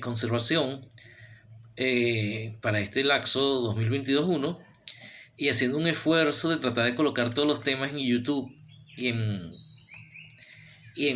conservación para este lapso 2022-1 y haciendo un esfuerzo de tratar de colocar todos los temas en YouTube y en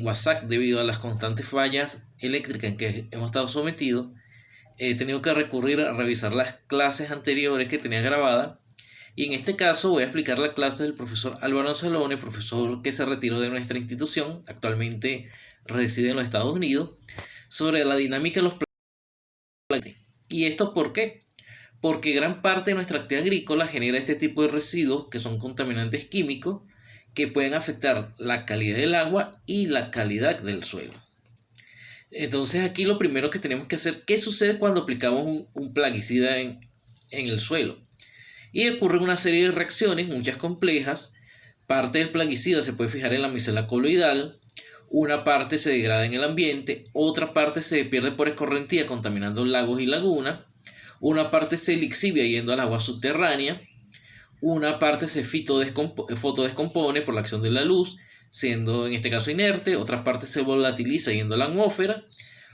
WhatsApp debido a las constantes fallas eléctricas en que hemos estado sometidos. He tenido que recurrir a revisar las clases anteriores que tenía grabadas. Y en este caso voy a explicar la clase del profesor Álvaro Anzalone, profesor que se retiró de nuestra institución, actualmente reside en los Estados Unidos, sobre la dinámica de los plaguicidas. ¿Y esto por qué? Porque gran parte de nuestra actividad agrícola genera este tipo de residuos que son contaminantes químicos que pueden afectar la calidad del agua y la calidad del suelo. Entonces aquí lo primero que tenemos que hacer, ¿qué sucede cuando aplicamos un plaguicida en el suelo? Y ocurre una serie de reacciones, muchas complejas. Parte del plaguicida se puede fijar en la micela coloidal, una parte se degrada en el ambiente, otra parte se pierde por escorrentía contaminando lagos y lagunas, una parte se lixivia yendo al agua subterránea, una parte se fotodescompone por la acción de la luz, siendo en este caso inerte, otra parte se volatiliza yendo a la atmósfera,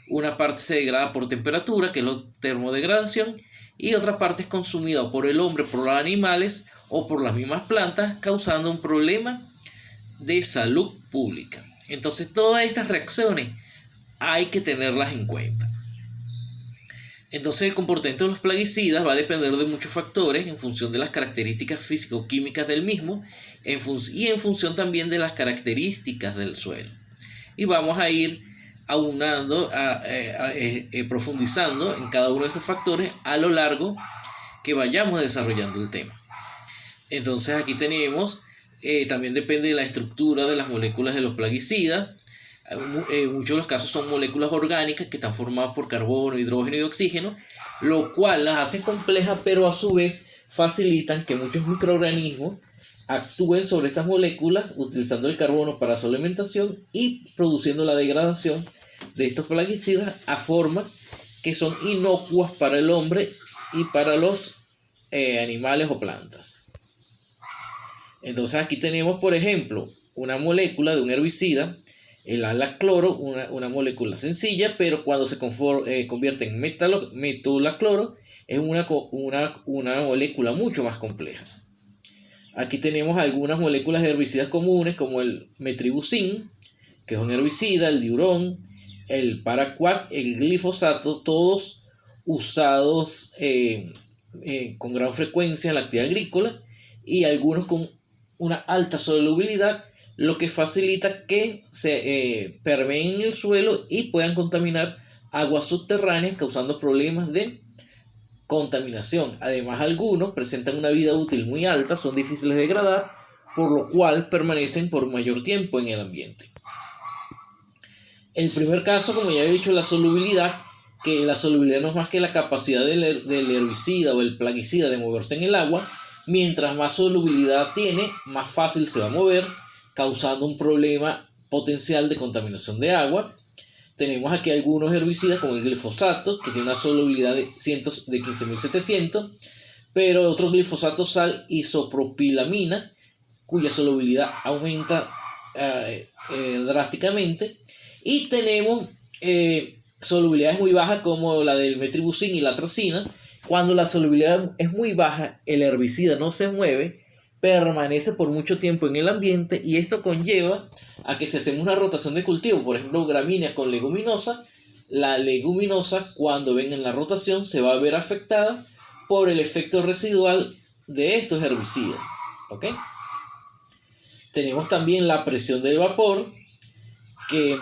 una parte se degrada por temperatura, que es la termodegradación, y otra parte es consumida por el hombre, por los animales o por las mismas plantas, causando un problema de salud pública. Entonces todas estas reacciones hay que tenerlas en cuenta. Entonces el comportamiento de los plaguicidas va a depender de muchos factores en función de las características físico-químicas del mismo y en función también de las características del suelo. Y vamos a ir aunando, profundizando en cada uno de estos factores a lo largo que vayamos desarrollando el tema. Entonces aquí tenemos, también depende de la estructura de las moléculas de los plaguicidas. Muchos de los casos son moléculas orgánicas que están formadas por carbono, hidrógeno y oxígeno, lo cual las hace complejas, pero a su vez facilitan que muchos microorganismos actúen sobre estas moléculas utilizando el carbono para su alimentación y produciendo la degradación de estos plaguicidas a forma que son inocuas para el hombre y para los animales o plantas. Entonces aquí tenemos, por ejemplo, una molécula de un herbicida, el alacloro, una molécula sencilla, pero cuando se convierte en metolacloro es una molécula mucho más compleja. Aquí tenemos algunas moléculas de herbicidas comunes como el metribuzin, que es un herbicida, el diurón, el paraquat, el glifosato, todos usados con gran frecuencia en la actividad agrícola y algunos con una alta solubilidad, lo que facilita que se permeen en el suelo y puedan contaminar aguas subterráneas causando problemas de contaminación. Además, algunos presentan una vida útil muy alta, son difíciles de degradar, por lo cual permanecen por mayor tiempo en el ambiente. El primer caso, como ya he dicho, la solubilidad, que la solubilidad no es más que la capacidad del herbicida o el plaguicida de moverse en el agua. Mientras más solubilidad tiene, más fácil se va a mover, causando un problema potencial de contaminación de agua. Tenemos aquí algunos herbicidas como el glifosato, que tiene una solubilidad de 15.700, pero otro glifosato sal isopropilamina, cuya solubilidad aumenta drásticamente. Y tenemos solubilidades muy bajas como la del metribuzin y la atracina. Cuando la solubilidad es muy baja, el herbicida no se mueve, permanece por mucho tiempo en el ambiente y esto conlleva a que si hacemos una rotación de cultivo, por ejemplo gramíneas con leguminosa, la leguminosa cuando venga en la rotación se va a ver afectada por el efecto residual de estos herbicidas. ¿Ok? Tenemos también la presión del vapor, que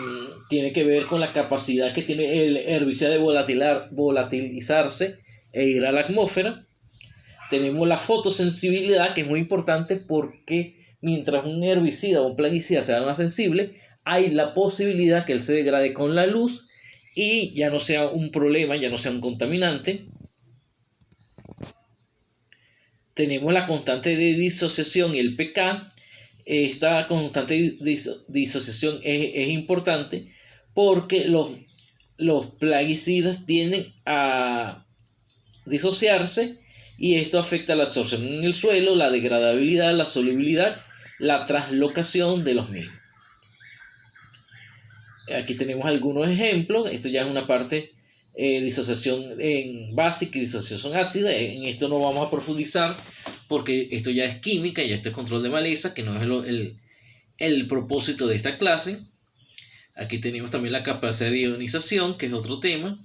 tiene que ver con la capacidad que tiene el herbicida de volatilizarse e ir a la atmósfera. Tenemos la fotosensibilidad, que es muy importante porque mientras un herbicida o un plaguicida sea más sensible, hay la posibilidad que él se degrade con la luz y ya no sea un problema, ya no sea un contaminante. Tenemos la constante de disociación y el pK. Esta constante disociación es importante porque los plaguicidas tienden a disociarse y esto afecta la absorción en el suelo, la degradabilidad, la solubilidad, la translocación de los mismos. Aquí tenemos algunos ejemplos. Esto ya es una parte disociación en básica y disociación ácida. En esto no vamos a profundizar porque esto ya es química, ya este es control de maleza, que no es el propósito de esta clase. Aquí tenemos también la capacidad de ionización, que es otro tema.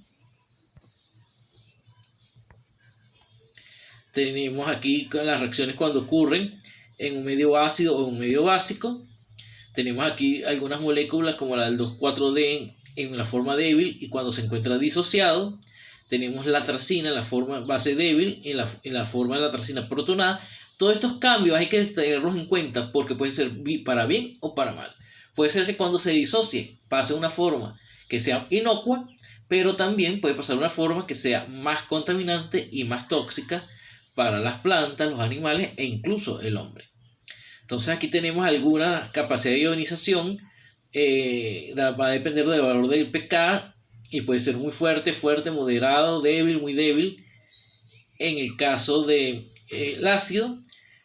Tenemos aquí con las reacciones cuando ocurren en un medio ácido o un medio básico. Tenemos aquí algunas moléculas como la del 2,4-D en la forma débil y cuando se encuentra disociado. Tenemos la tracina en la forma base débil y en la forma de la tracina protonada. Todos estos cambios hay que tenerlos en cuenta porque pueden ser para bien o para mal. Puede ser que cuando se disocie pase una forma que sea inocua, pero también puede pasar una forma que sea más contaminante y más tóxica para las plantas, los animales e incluso el hombre. Entonces aquí tenemos alguna capacidad de ionización, va a depender del valor del pK y puede ser muy fuerte, moderado, débil, muy débil en el caso del ácido,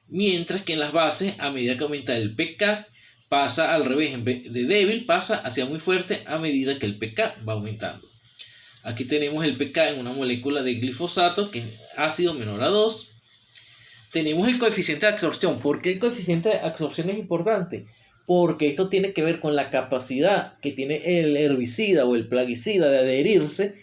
mientras que en las bases a medida que aumenta el pK pasa al revés, en vez de débil pasa hacia muy fuerte a medida que el pK va aumentando. Aquí tenemos el pK en una molécula de glifosato que es ácido menor a 2. Tenemos el coeficiente de absorción. ¿Por qué el coeficiente de absorción es importante? Porque esto tiene que ver con la capacidad que tiene el herbicida o el plaguicida de adherirse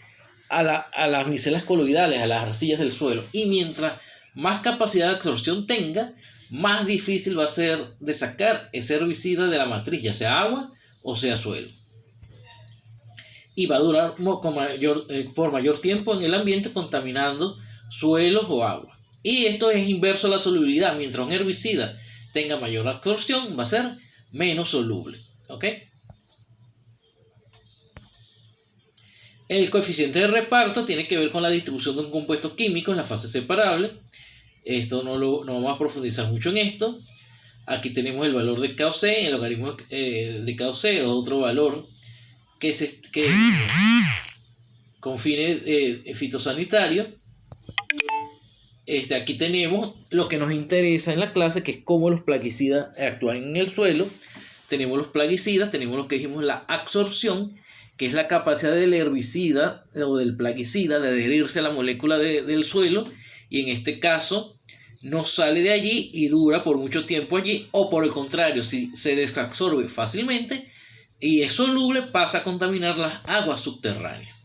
a las micelas coloidales, a las arcillas del suelo. Y mientras más capacidad de absorción tenga, más difícil va a ser de sacar ese herbicida de la matriz, ya sea agua o sea suelo. Y va a durar por mayor tiempo en el ambiente contaminando suelos o agua. Y esto es inverso a la solubilidad. Mientras un herbicida tenga mayor absorción, va a ser menos soluble. ¿Ok? El coeficiente de reparto tiene que ver con la distribución de un compuesto químico en la fase separable. Esto no vamos a profundizar mucho en esto. Aquí tenemos el valor de KOC, el logaritmo de KOC es otro valor que con fines fitosanitarios. Aquí tenemos lo que nos interesa en la clase, que es cómo los plaguicidas actúan en el suelo. Tenemos los plaguicidas, tenemos lo que dijimos, la absorción, que es la capacidad del herbicida o del plaguicida de adherirse a la molécula del suelo, y en este caso no sale de allí y dura por mucho tiempo allí, o por el contrario, si se desabsorbe fácilmente y es soluble, pasa a contaminar las aguas subterráneas.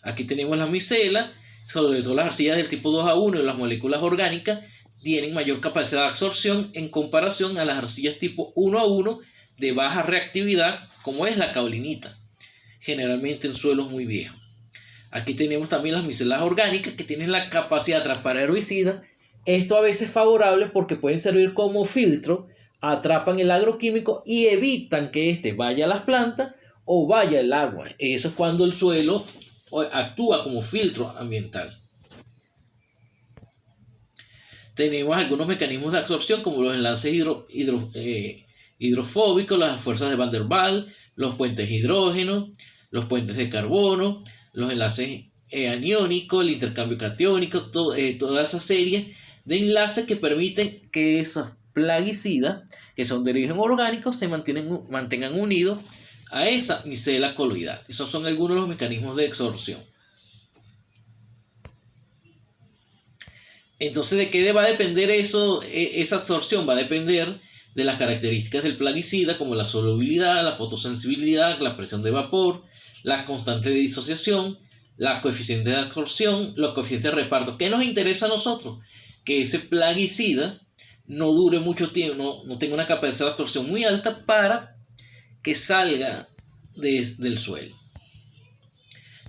Aquí tenemos las micelas, sobre todo las arcillas del tipo 2A1 y las moléculas orgánicas tienen mayor capacidad de absorción en comparación a las arcillas tipo 1A1 de baja reactividad, como es la caolinita, generalmente en suelos muy viejos. Aquí tenemos también las micelas orgánicas que tienen la capacidad de atrapar herbicidas. Esto a veces es favorable porque pueden servir como filtro, atrapan el agroquímico y evitan que éste vaya a las plantas o vaya al agua. Eso es cuando el suelo actúa como filtro ambiental. Tenemos algunos mecanismos de absorción como los enlaces hidrofóbicos, las fuerzas de Van der Waals, los puentes hidrógeno, los puentes de carbono, los enlaces aniónicos, el intercambio catiónico, toda esa serie de enlaces que permiten que esos plaguicidas, que son de origen orgánico, se mantengan unidos a esa micela coloidal. Esos son algunos de los mecanismos de absorción. Entonces, ¿de qué va a depender esa absorción? Va a depender de las características del plaguicida, como la solubilidad, la fotosensibilidad, la presión de vapor, la constante de disociación, la coeficiente de absorción, los coeficientes de reparto. ¿Qué nos interesa a nosotros? Que ese plaguicida no dure mucho tiempo, no tenga una capacidad de absorción muy alta para que salga del suelo.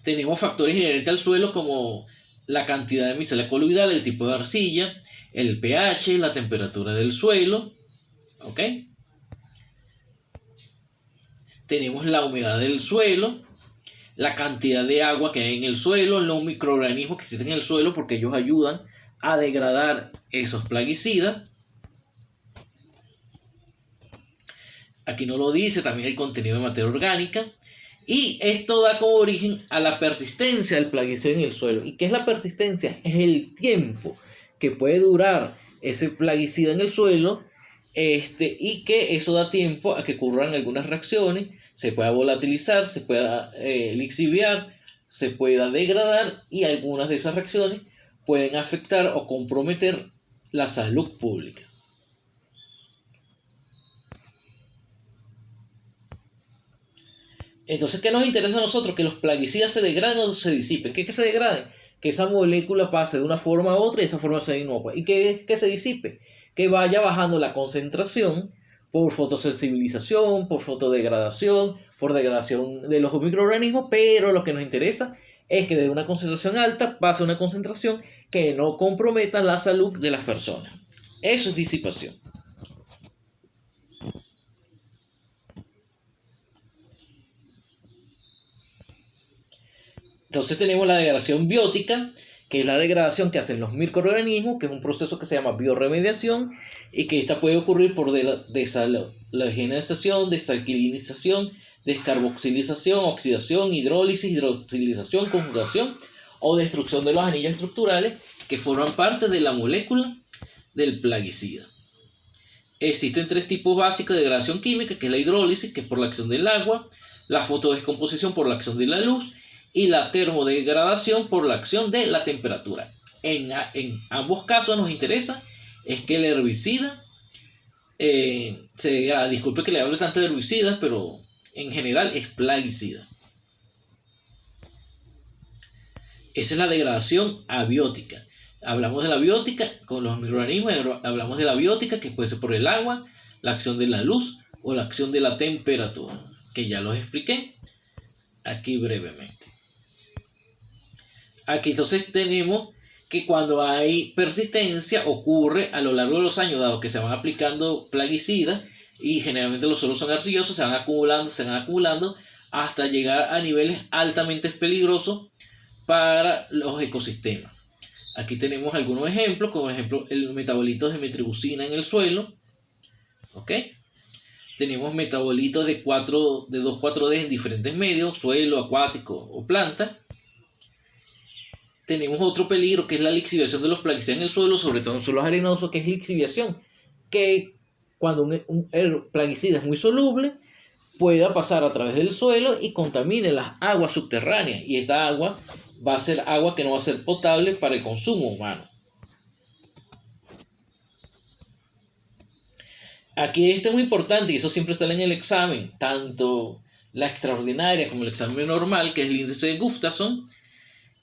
Tenemos factores inherentes al suelo como la cantidad de micela coloidal, el tipo de arcilla, el pH, la temperatura del suelo. ¿Ok? Tenemos la humedad del suelo, la cantidad de agua que hay en el suelo, los microorganismos que existen en el suelo porque ellos ayudan a degradar esos plaguicidas. Aquí no lo dice, también el contenido de materia orgánica. Y esto da como origen a la persistencia del plaguicida en el suelo. ¿Y qué es la persistencia? Es el tiempo que puede durar ese plaguicida en el suelo, y que eso da tiempo a que ocurran algunas reacciones, se pueda volatilizar, se pueda lixiviar se pueda degradar y algunas de esas reacciones pueden afectar o comprometer la salud pública. Entonces, ¿qué nos interesa a nosotros? Que los plaguicidas se degraden o se disipen. ¿Qué es que se degraden? Que esa molécula pase de una forma a otra y esa forma sea inocua. ¿Y qué es que se disipe? Que vaya bajando la concentración por fotosensibilización, por fotodegradación, por degradación de los microorganismos, pero lo que nos interesa es que de una concentración alta pase a una concentración que no comprometa la salud de las personas. Eso es disipación. Entonces tenemos la degradación biótica, que es la degradación que hacen los microorganismos, que es un proceso que se llama bioremediación y que esta puede ocurrir por desalogenización, desalquilinización, descarboxilización, oxidación, hidrólisis, hidroxilización, conjugación o destrucción de los anillos estructurales que forman parte de la molécula del plaguicida. Existen 3 tipos básicos de degradación química, que es la hidrólisis, que es por la acción del agua, la fotodescomposición por la acción de la luz y la termodegradación por la acción de la temperatura. En ambos casos nos interesa es que el herbicida se degrada. Disculpe que le hable tanto de herbicidas, pero en general es plaguicida. Esa es la degradación abiótica. Hablamos de la biótica con los microorganismos, hablamos de la biótica que puede ser por el agua, la acción de la luz o la acción de la temperatura, que ya los expliqué aquí brevemente. Aquí entonces tenemos que cuando hay persistencia ocurre a lo largo de los años, dado que se van aplicando plaguicidas y generalmente los suelos son arcillosos, se van acumulando hasta llegar a niveles altamente peligrosos para los ecosistemas. Aquí tenemos algunos ejemplos, como ejemplo el metabolitos de metribuzina en el suelo. ¿Ok? Tenemos metabolitos de 2,4-D en diferentes medios, suelo, acuático o planta. Tenemos otro peligro que es la lixiviación de los plaguicidas en el suelo, sobre todo en suelos arenosos, que es lixiviación, que cuando un plaguicida es muy soluble, pueda pasar a través del suelo y contamine las aguas subterráneas, y esta agua va a ser agua que no va a ser potable para el consumo humano. Aquí esto es muy importante y eso siempre sale en el examen, tanto la extraordinaria como el examen normal, que es el índice de Gustafsson,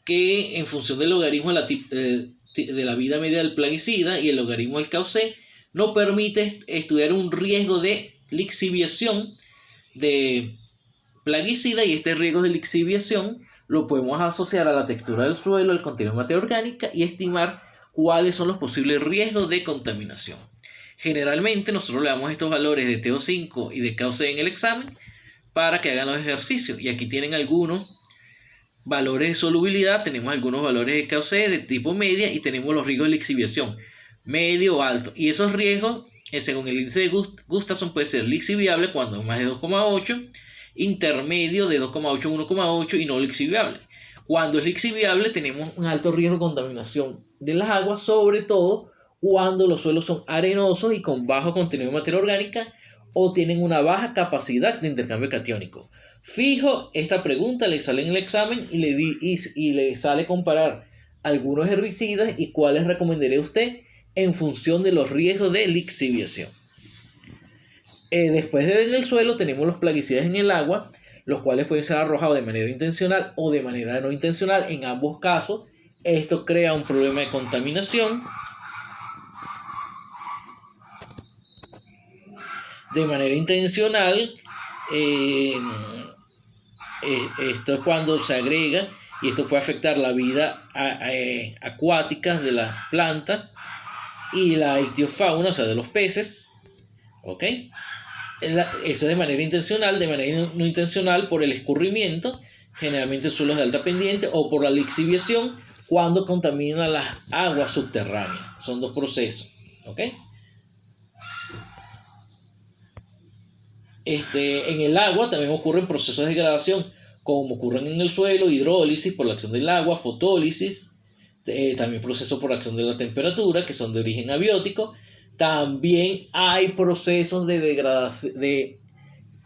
que en función del logaritmo de la vida media del plaguicida y el logaritmo del K/C no permite estudiar un riesgo de lixiviación de plaguicida, y este riesgo de lixiviación lo podemos asociar a la textura del suelo, al contenido de materia orgánica y estimar cuáles son los posibles riesgos de contaminación. Generalmente nosotros le damos estos valores de TO5 y de K/C en el examen para que hagan los ejercicios, y aquí tienen algunos valores de solubilidad, tenemos algunos valores de K/C de tipo media y tenemos los riesgos de lixiviación medio o alto, y esos riesgos según el índice de Gustafsson puede ser lixiviable cuando es más de 2,8, intermedio de 2,8 a 1,8 y no lixiviable. Cuando es lixiviable tenemos un alto riesgo de contaminación de las aguas, sobre todo cuando los suelos son arenosos y con bajo contenido de materia orgánica o tienen una baja capacidad de intercambio catiónico. Fijo, esta pregunta le sale en el examen y le sale comparar algunos herbicidas y cuáles recomendaría usted en función de los riesgos de lixiviación. Después de en el suelo tenemos los plaguicidas en el agua, los cuales pueden ser arrojados de manera intencional o de manera no intencional. En ambos casos, esto crea un problema de contaminación. De manera intencional, esto es cuando se agrega, y esto puede afectar la vida acuática de las plantas y la ictiofauna, o sea, de los peces. ¿Ok? Eso de manera intencional. De manera no intencional, por el escurrimiento, generalmente en suelos de alta pendiente, o por la lixiviación, cuando contamina las aguas subterráneas. Son dos procesos. ¿Ok? En el agua también ocurren procesos de degradación, como ocurren en el suelo: hidrólisis por la acción del agua, fotólisis, también procesos por acción de la temperatura, que son de origen abiótico. También hay procesos de degradación, de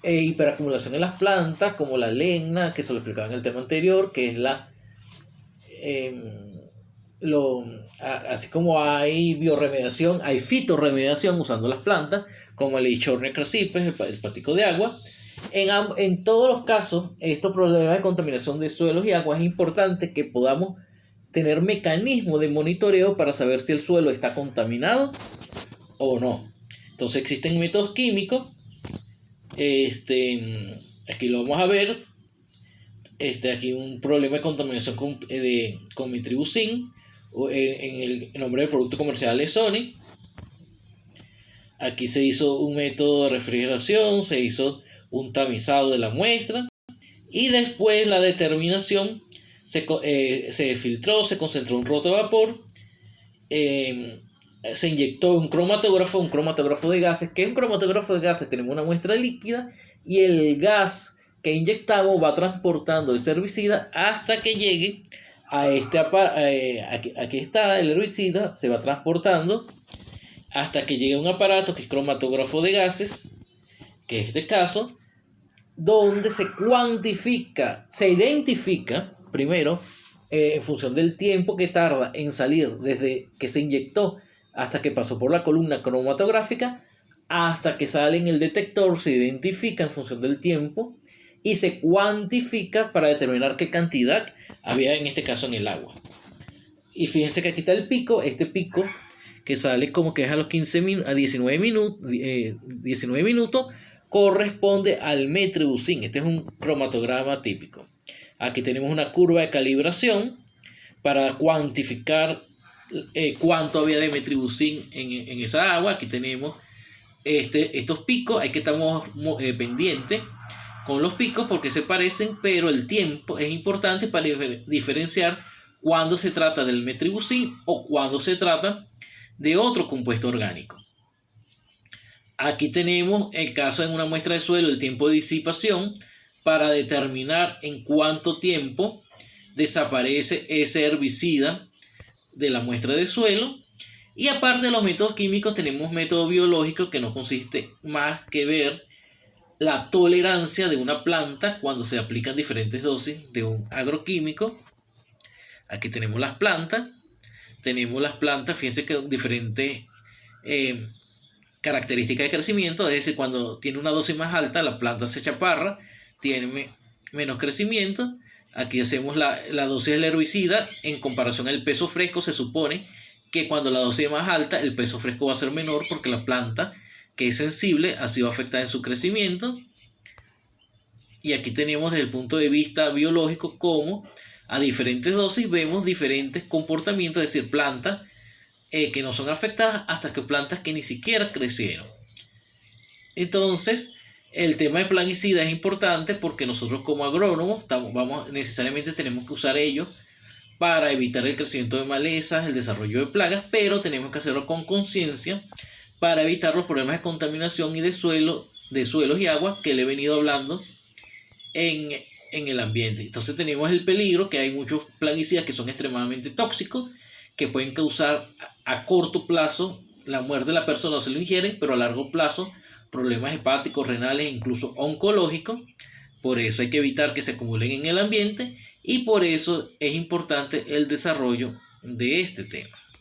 hiperacumulación en las plantas, como la legna, que se lo explicaba en el tema anterior, que es em, así como hay bioremediación, hay fitorremediación usando las plantas, como el Ichornia crassipes, el patico de agua. En todos los casos, estos problemas de contaminación de suelos y aguas, es importante que podamos tener mecanismos de monitoreo para saber si el suelo está contaminado o no. Entonces existen métodos químicos. Aquí lo vamos a ver. Aquí un problema de contaminación con metribuzin, en el nombre del producto comercial es Sony. Aquí se hizo un método de refrigeración, se hizo un tamizado de la muestra y después la determinación se filtró, se concentró un roto de vapor, se inyectó un cromatógrafo de gases. ¿Qué es un cromatógrafo de gases? Tenemos una muestra líquida y el gas que inyectamos va transportando ese herbicida hasta que llegue a aquí está el herbicida, se va transportando hasta que llegue a un aparato que es cromatógrafo de gases, que es este caso, donde se cuantifica, se identifica primero, en función del tiempo que tarda en salir desde que se inyectó hasta que pasó por la columna cromatográfica, hasta que sale en el detector, se identifica en función del tiempo y se cuantifica para determinar qué cantidad había en este caso en el agua. Y fíjense que aquí está el pico, este pico que sale como que es a los 19 minutos, corresponde al metribuzin. Este es un cromatograma típico. Aquí tenemos una curva de calibración para cuantificar cuánto había de metribuzin en esa agua. Aquí tenemos estos picos. Hay que estar pendientes con los picos porque se parecen, pero el tiempo es importante para diferenciar cuando se trata del metribuzin o cuando se trata de otro compuesto orgánico. Aquí tenemos el caso en una muestra de suelo, el tiempo de disipación, para determinar en cuánto tiempo desaparece ese herbicida de la muestra de suelo. Y aparte de los métodos químicos, tenemos método biológico, que no consiste más que ver la tolerancia de una planta cuando se aplican diferentes dosis de un agroquímico. Aquí tenemos las plantas. Fíjense que diferentes características de crecimiento, es decir, cuando tiene una dosis más alta, la planta se chaparra, tiene menos crecimiento. Aquí hacemos la dosis del herbicida en comparación al peso fresco. Se supone que cuando la dosis es más alta, el peso fresco va a ser menor porque la planta, que es sensible, ha sido afectada en su crecimiento. Y aquí tenemos desde el punto de vista biológico cómo a diferentes dosis vemos diferentes comportamientos, es decir, plantas que no son afectadas hasta que plantas que ni siquiera crecieron. Entonces, el tema de plaguicidas es importante porque nosotros como agrónomos necesariamente tenemos que usar ellos para evitar el crecimiento de malezas, el desarrollo de plagas, pero tenemos que hacerlo con conciencia para evitar los problemas de contaminación y de suelos y agua que le he venido hablando en el ambiente. Entonces tenemos el peligro que hay muchos plaguicidas que son extremadamente tóxicos, que pueden causar a corto plazo la muerte de la persona o se lo ingieren, pero a largo plazo problemas hepáticos, renales e incluso oncológicos. Por eso hay que evitar que se acumulen en el ambiente y por eso es importante el desarrollo de este tema.